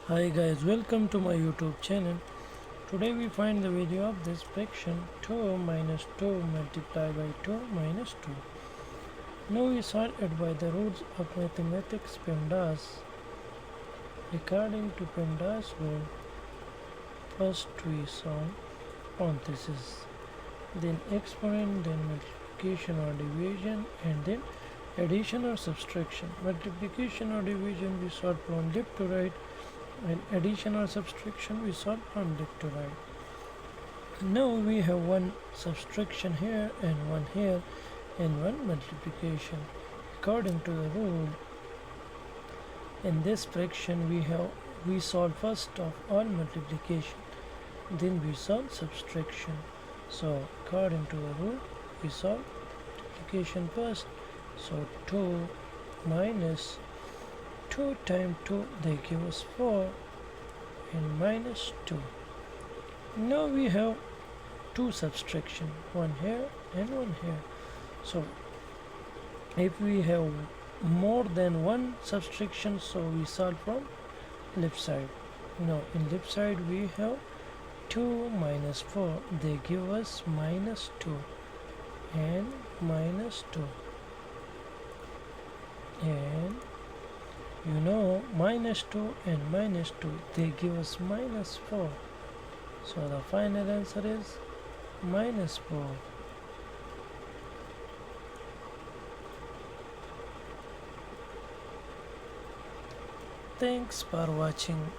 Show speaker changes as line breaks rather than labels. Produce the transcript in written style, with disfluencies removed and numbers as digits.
Hi guys, welcome to my YouTube channel. Today we find the value of this fraction 2 minus 2 multiplied by 2 minus 2. Now we sort it by the rules of mathematics PEMDAS. According to PEMDAS rule, first we solve parentheses, then exponent, then multiplication or division, and then addition or subtraction. Multiplication or division we solve from left to right, and addition or subtraction we solve from left to right. Now we have one subtraction here and one here and one multiplication. According to the rule, in this fraction we solve first of all multiplication, then we solve subtraction. So according to the rule, we solve multiplication first. So 2 minus 2 times 2, they give us 4 and minus 2. Now we have two subtraction, one here and one here. So if we have more than one subtraction, so we solve from left side. Now in left side we have 2 minus 4, they give us minus 2 and minus 2, and minus 2 and minus 2, they give us minus 4. So the final answer is minus 4. Thanks for watching.